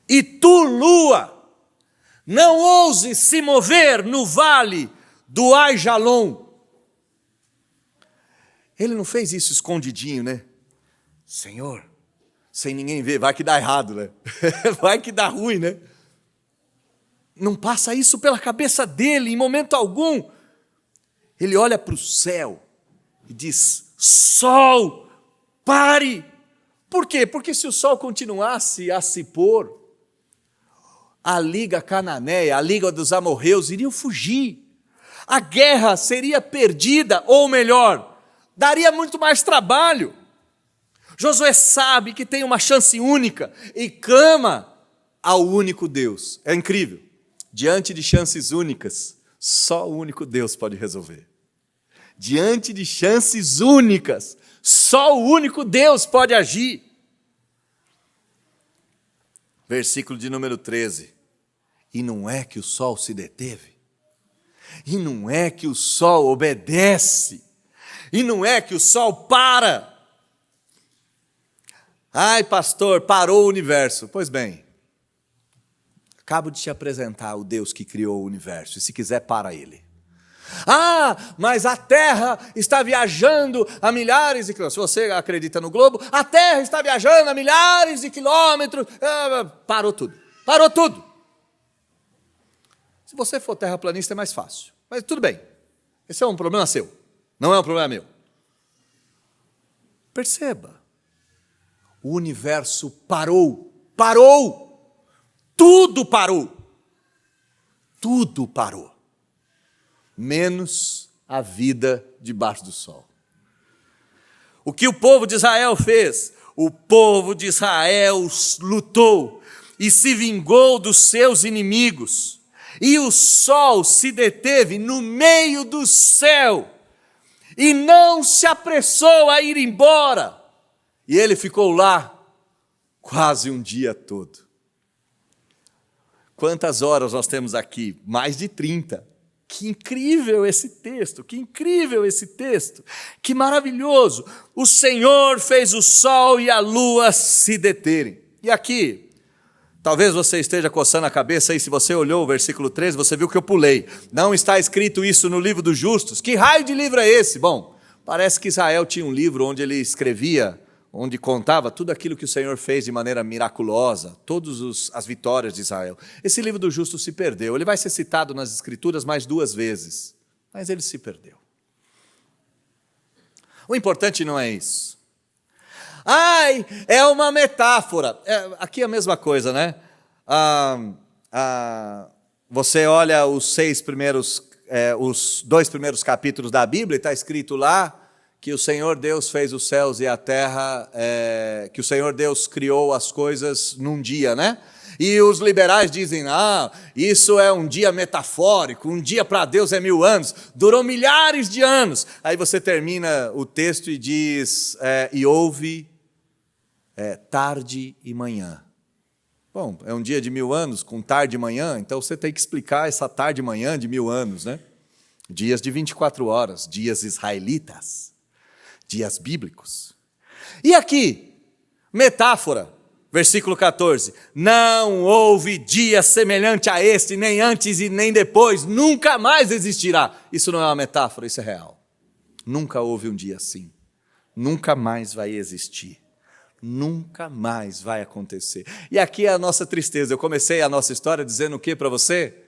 e tu, lua, não ouses se mover no vale do Aijalon. Ele não fez isso escondidinho, né? Senhor, sem ninguém ver, vai que dá errado, né? Vai que dá ruim, né? Não passa isso pela cabeça dele em momento algum. Ele olha para o céu e diz, sol, pare. Por quê? Porque se o sol continuasse a se pôr, a liga cananeia, a liga dos amorreus iriam fugir. A guerra seria perdida, ou melhor, daria muito mais trabalho. Josué sabe que tem uma chance única e clama ao único Deus. É incrível. Diante de chances únicas, só o único Deus pode resolver. Diante de chances únicas, só o único Deus pode agir. Versículo de número 13. E não é que o sol se deteve, e não é que o sol obedece, e não é que o sol para. Ai, pastor, parou o universo. Pois bem, acabo de te apresentar o Deus que criou o universo, e se quiser, para ele. Ah, mas a Terra está viajando a milhares de quilômetros. Se você acredita no globo, a Terra está viajando a milhares de quilômetros. Parou tudo. Parou tudo. Se você for terraplanista é mais fácil. Mas tudo bem. Esse é um problema seu. Não é um problema meu. Perceba. O universo parou. Parou. Tudo parou. Tudo parou. Menos a vida debaixo do sol. O que o povo de Israel fez? O povo de Israel lutou e se vingou dos seus inimigos. E o sol se deteve no meio do céu e não se apressou a ir embora. E ele ficou lá quase um dia todo. Quantas horas nós temos aqui? Mais de 30. Que incrível esse texto, que incrível esse texto, que maravilhoso. O Senhor fez o sol e a lua se deterem. E aqui, talvez você esteja coçando a cabeça e se você olhou o versículo 13, você viu que eu pulei. Não está escrito isso no livro dos justos. Que raio de livro é esse? Bom, parece que Israel tinha um livro onde ele escrevia, onde contava tudo aquilo que o Senhor fez de maneira miraculosa, todas as vitórias de Israel. Esse livro do justo se perdeu. Ele vai ser citado nas Escrituras mais 2 vezes, mas ele se perdeu. O importante não é isso. Ai, é uma metáfora. Aqui é a mesma coisa, né? Você olha os 2 primeiros capítulos da Bíblia e está escrito lá que o Senhor Deus fez os céus e a terra, que o Senhor Deus criou as coisas num dia, né? E os liberais dizem, isso é um dia metafórico, um dia para Deus é 1000 anos, durou milhares de anos. Aí você termina o texto e diz, e houve tarde e manhã. Bom, é um dia de 1000 anos com tarde e manhã, então você tem que explicar essa tarde e manhã de 1000 anos, né? Dias de 24 horas, dias israelitas, dias bíblicos. E aqui, metáfora, versículo 14: não houve dia semelhante a este, nem antes e nem depois, nunca mais existirá. Isso não é uma metáfora, isso é real. Nunca houve um dia assim, nunca mais vai existir, nunca mais vai acontecer. E aqui é a nossa tristeza. Eu comecei a nossa história dizendo o que para você?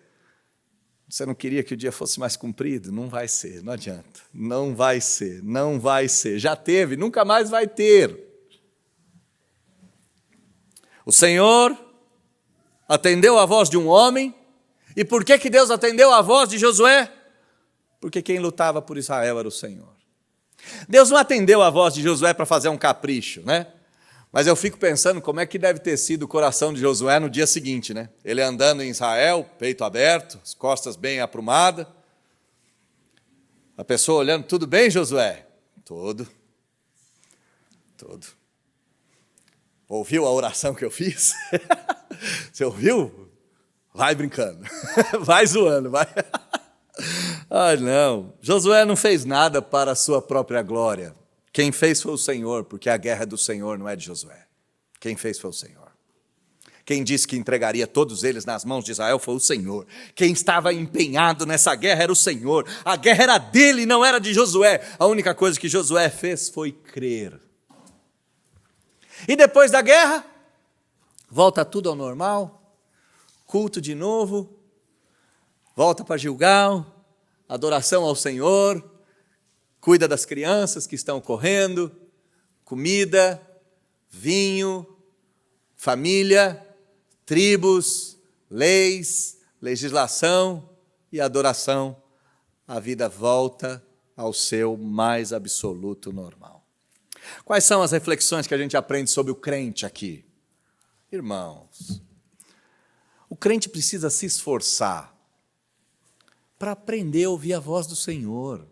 Você não queria que o dia fosse mais comprido? Não vai ser, não adianta. Não vai ser, não vai ser. Já teve, nunca mais vai ter. O Senhor atendeu a voz de um homem. E por que Deus atendeu a voz de Josué? Porque quem lutava por Israel era o Senhor. Deus não atendeu a voz de Josué para fazer um capricho, né? Mas eu fico pensando como é que deve ter sido o coração de Josué no dia seguinte, né? Ele andando em Israel, peito aberto, as costas bem aprumadas. A pessoa olhando, tudo bem, Josué? Tudo. Ouviu a oração que eu fiz? Você ouviu? Vai brincando, vai zoando, vai. Ai, não. Josué não fez nada para a sua própria glória. Quem fez foi o Senhor, porque a guerra é do Senhor, não é de Josué. Quem fez foi o Senhor. Quem disse que entregaria todos eles nas mãos de Israel foi o Senhor. Quem estava empenhado nessa guerra era o Senhor. A guerra era dele, não era de Josué. A única coisa que Josué fez foi crer. E depois da guerra, volta tudo ao normal, culto de novo, volta para Gilgal, adoração ao Senhor, cuida das crianças que estão correndo, comida, vinho, família, tribos, leis, legislação e adoração. A vida volta ao seu mais absoluto normal. Quais são as reflexões que a gente aprende sobre o crente aqui? Irmãos, o crente precisa se esforçar para aprender a ouvir a voz do Senhor.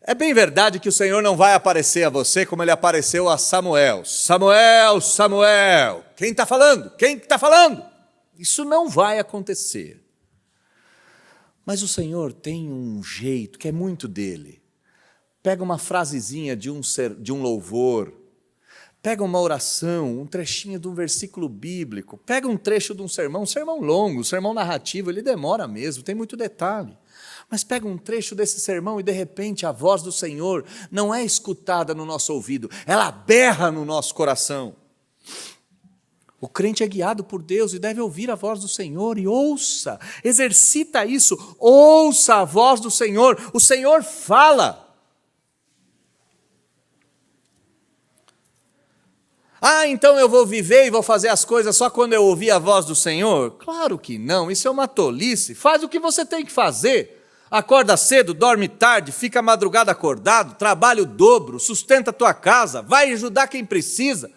É bem verdade que o Senhor não vai aparecer a você como ele apareceu a Samuel. Samuel, Samuel, quem está falando? Quem está falando? Isso não vai acontecer. Mas o Senhor tem um jeito que é muito dele. Pega uma frasezinha de um louvor, pega uma oração, um trechinho de um versículo bíblico, pega um trecho de um sermão longo, um sermão narrativo, ele demora mesmo, tem muito detalhe. Mas pega um trecho desse sermão e de repente a voz do Senhor não é escutada no nosso ouvido, ela berra no nosso coração. O crente é guiado por Deus e deve ouvir a voz do Senhor e ouça, exercita isso, ouça a voz do Senhor, o Senhor fala. Ah, então eu vou viver e vou fazer as coisas só quando eu ouvir a voz do Senhor? Claro que não, isso é uma tolice, faz o que você tem que fazer. Acorda cedo, dorme tarde, fica a madrugada acordado, trabalha o dobro, sustenta a tua casa, vai ajudar quem precisa.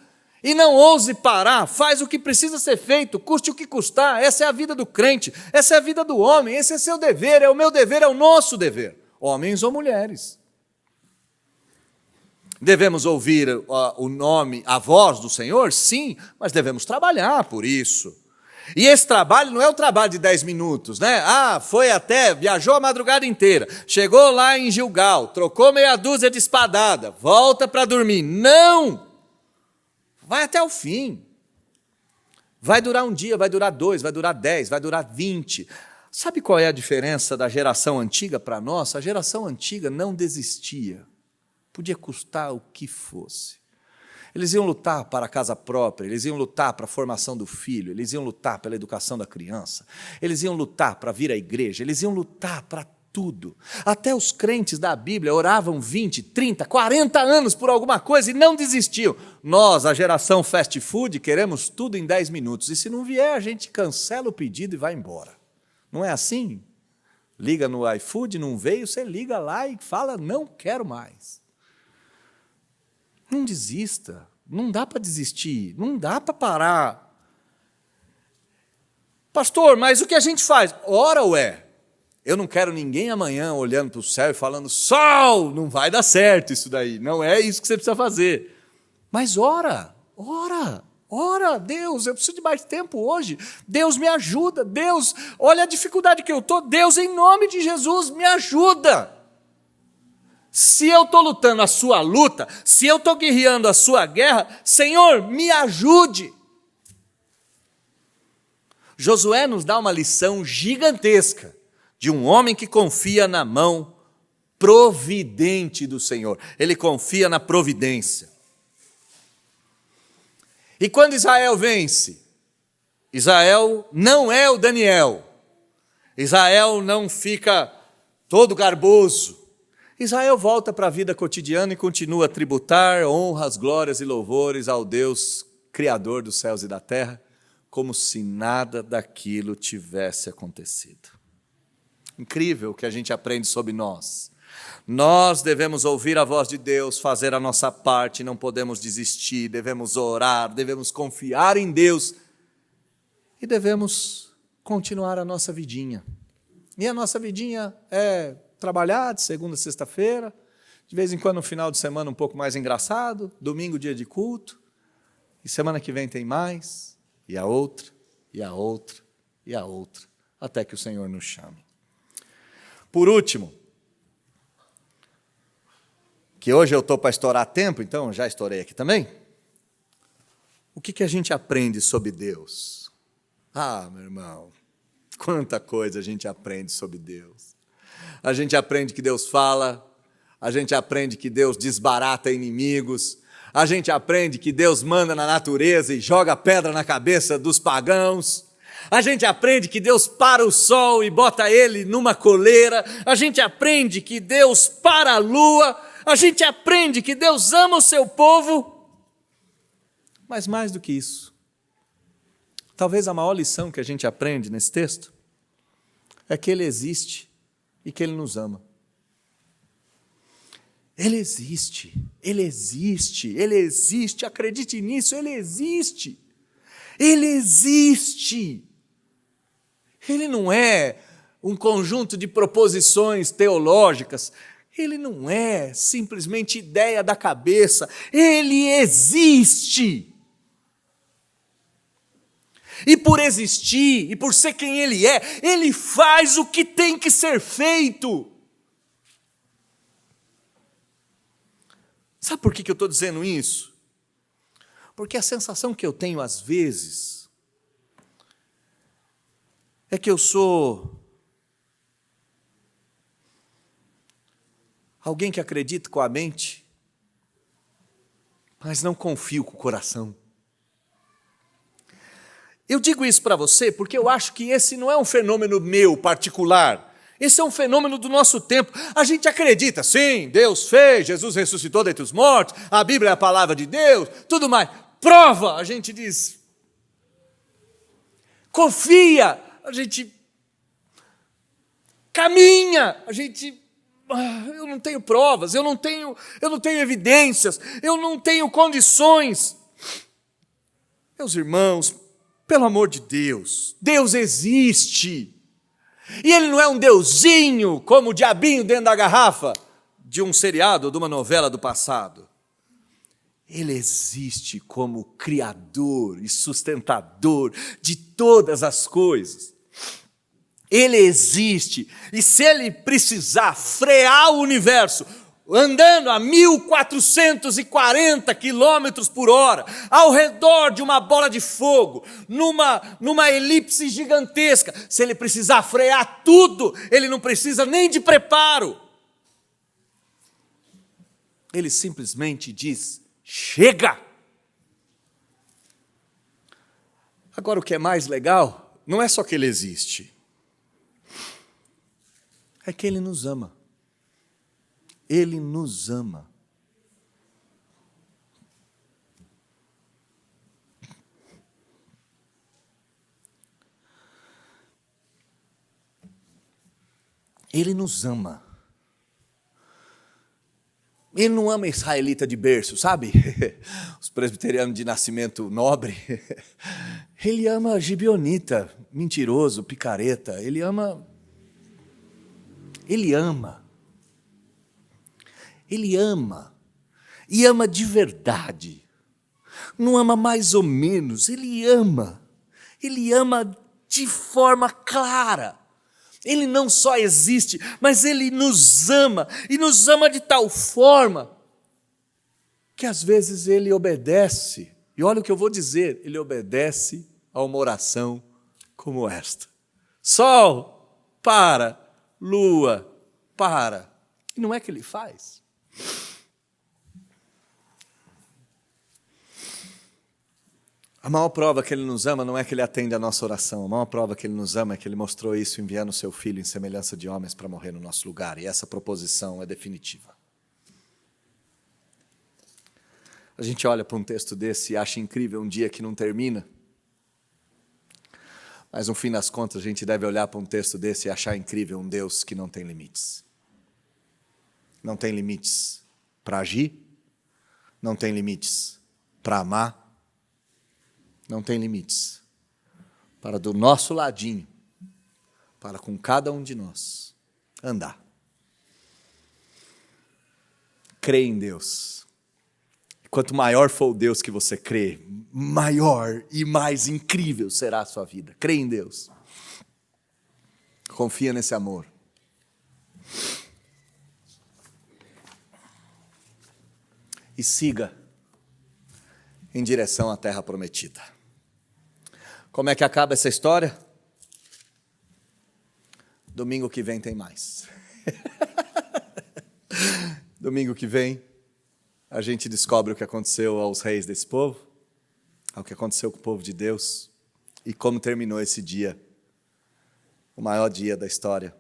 E não ouse parar, faz o que precisa ser feito, custe o que custar. Essa é a vida do crente, essa é a vida do homem, esse é seu dever, é o meu dever, é o nosso dever, homens ou mulheres. Devemos ouvir o nome, a voz do Senhor? Sim, mas devemos trabalhar por isso. E esse trabalho não é o trabalho de 10 minutos, né? Viajou a madrugada inteira, chegou lá em Gilgal, trocou meia dúzia de espadada, volta para dormir. Não! Vai até o fim. Vai durar um dia, vai durar 2, vai durar 10, vai durar 20. Sabe qual é a diferença da geração antiga para a nossa? A geração antiga não desistia. Podia custar o que fosse. Eles iam lutar para a casa própria, eles iam lutar para a formação do filho, eles iam lutar pela educação da criança, eles iam lutar para vir à igreja, eles iam lutar para tudo. Até os crentes da Bíblia oravam 20, 30, 40 anos por alguma coisa e não desistiam. Nós, a geração fast food, queremos tudo em 10 minutos. E se não vier, a gente cancela o pedido e vai embora. Não é assim? Liga no iFood, não veio, você liga lá e fala, não quero mais. Não desista, não dá para desistir, não dá para parar. Pastor, mas o que a gente faz? Ora, eu não quero ninguém amanhã olhando para o céu e falando, sol, não vai dar certo isso daí, não é isso que você precisa fazer. Mas ora, Deus, eu preciso de mais tempo hoje. Deus me ajuda, Deus, olha a dificuldade que eu estou. Deus, em nome de Jesus, me ajuda. Se eu estou lutando a sua luta, se eu estou guerreando a sua guerra, Senhor, me ajude. Josué nos dá uma lição gigantesca de um homem que confia na mão providente do Senhor. Ele confia na providência. E quando Israel vence, Israel não é o Daniel. Israel não fica todo garboso. Israel volta para a vida cotidiana e continua a tributar honras, glórias e louvores ao Deus Criador dos céus e da terra, como se nada daquilo tivesse acontecido. Incrível o que a gente aprende sobre nós. Nós devemos ouvir a voz de Deus, fazer a nossa parte, não podemos desistir, devemos orar, devemos confiar em Deus e devemos continuar a nossa vidinha. E a nossa vidinha é trabalhar de segunda a sexta-feira, de vez em quando no final de semana um pouco mais engraçado, domingo dia de culto, e semana que vem tem mais, e a outra, e a outra, e a outra, até que o Senhor nos chame. Por último, que hoje eu estou para estourar tempo, então já estourei aqui também. O que a gente aprende sobre Deus? Ah, meu irmão, quanta coisa a gente aprende sobre Deus. A gente aprende que Deus fala, a gente aprende que Deus desbarata inimigos, a gente aprende que Deus manda na natureza e joga pedra na cabeça dos pagãos, a gente aprende que Deus para o sol e bota ele numa coleira, a gente aprende que Deus para a lua, a gente aprende que Deus ama o seu povo, mas mais do que isso, talvez a maior lição que a gente aprende nesse texto é que Ele existe e que Ele nos ama. Ele existe, Ele existe, Ele existe, acredite nisso, Ele existe. Ele existe. Ele não é um conjunto de proposições teológicas, Ele não é simplesmente ideia da cabeça, Ele existe. E por existir, e por ser quem Ele é, Ele faz o que tem que ser feito. Sabe por que eu estou dizendo isso? Porque a sensação que eu tenho às vezes é que eu sou alguém que acredita com a mente, mas não confio com o coração. Eu digo isso para você porque eu acho que esse não é um fenômeno meu particular. Esse é um fenômeno do nosso tempo. A gente acredita, sim, Deus fez, Jesus ressuscitou dentre os mortos, a Bíblia é a palavra de Deus, tudo mais. Prova, a gente diz. Confia, a gente caminha, a gente... eu não tenho provas, eu não tenho evidências, eu não tenho condições. Meus irmãos, pelo amor de Deus, Deus existe. E Ele não é um deusinho como o diabinho dentro da garrafa de um seriado ou de uma novela do passado. Ele existe como criador e sustentador de todas as coisas. Ele existe, e se Ele precisar frear o universo, andando a 1440 quilômetros por hora, ao redor de uma bola de fogo, numa elipse gigantesca, se Ele precisar frear tudo, Ele não precisa nem de preparo. Ele simplesmente diz, chega! Agora o que é mais legal, não é só que Ele existe, é que Ele nos ama. Ele nos ama. Ele nos ama. Ele não ama israelita de berço, sabe? Os presbiterianos de nascimento nobre. Ele ama gibeonita, mentiroso, picareta. Ele ama. Ele ama. Ele ama. E ama de verdade. não ama mais ou menos, Ele ama de forma clara. Ele não só existe, mas Ele nos ama, e nos ama de tal forma, que às vezes Ele obedece, e olha o que eu vou dizer, Ele obedece a uma oração como esta: sol, para, lua, para. E não é que Ele faz? A maior prova que Ele nos ama não é que Ele atende a nossa oração. A maior prova que Ele nos ama é que Ele mostrou isso enviando o Seu Filho em semelhança de homens para morrer no nosso lugar. E essa proposição é definitiva. A gente olha para um texto desse e acha incrível um dia que não termina. Mas no fim das contas a gente deve olhar para um texto desse e achar incrível um Deus que não tem limites. Não tem limites para agir. Não tem limites para amar. Não tem limites para do nosso ladinho, para com cada um de nós, andar. Crê em Deus. Quanto maior for o Deus que você crê, maior e mais incrível será a sua vida. Crê em Deus. Confia nesse amor. E siga em direção à terra prometida. Como é que acaba essa história? Domingo que vem tem mais. Domingo que vem a gente descobre o que aconteceu aos reis desse povo, o que aconteceu com o povo de Deus e como terminou esse dia, o maior dia da história,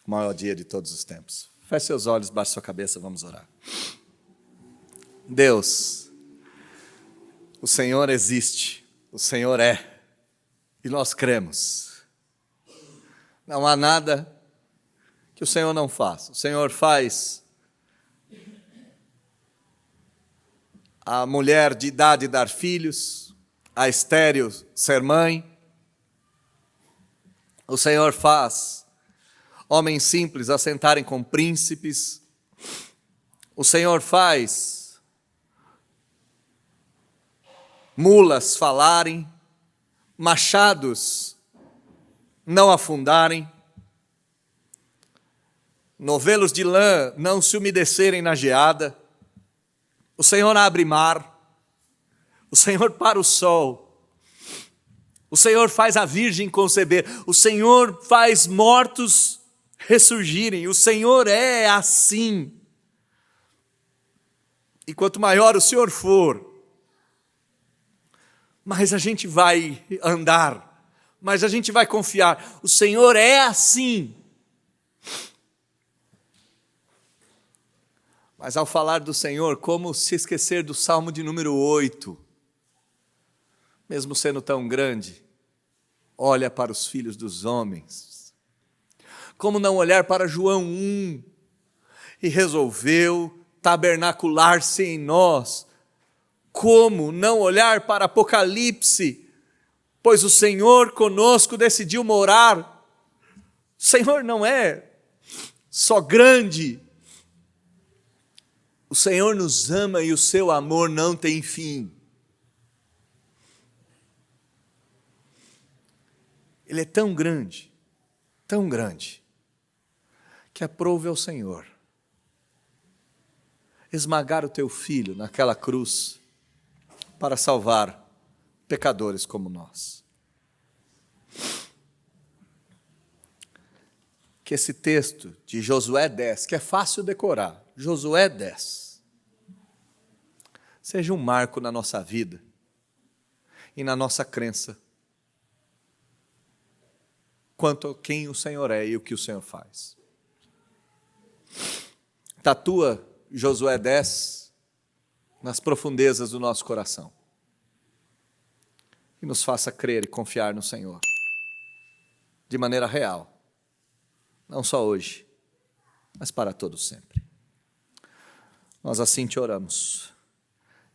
o maior dia de todos os tempos. Feche seus olhos, baixe sua cabeça, vamos orar. Deus, o Senhor existe, o Senhor é. E nós cremos. Não há nada que o Senhor não faça. O Senhor faz a mulher de idade dar filhos, a estéril ser mãe. O Senhor faz homens simples assentarem com príncipes. O Senhor faz mulas falarem, machados não afundarem, novelos de lã não se umedecerem na geada. O Senhor abre mar, o Senhor para o sol, o Senhor faz a virgem conceber, o Senhor faz mortos ressurgirem, o Senhor é assim. E quanto maior o Senhor for, mas a gente vai andar, mas a gente vai confiar. O Senhor é assim. Mas ao falar do Senhor, como se esquecer do Salmo de número 8? Mesmo sendo tão grande, olha para os filhos dos homens. Como não olhar para João 1 e resolveu tabernacular-se em nós? Como não olhar para Apocalipse, pois o Senhor conosco decidiu morar. O Senhor não é só grande, o Senhor nos ama e o seu amor não tem fim. Ele é tão grande, que aprove ao Senhor esmagar o teu filho naquela cruz, para salvar pecadores como nós. Que esse texto de Josué 10, que é fácil decorar, Josué 10, seja um marco na nossa vida e na nossa crença quanto a quem o Senhor é e o que o Senhor faz. Tatua Josué 10 nas profundezas do nosso coração e nos faça crer e confiar no Senhor de maneira real, não só hoje, mas para todo sempre. Nós assim te oramos,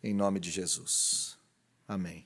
em nome de Jesus. Amém.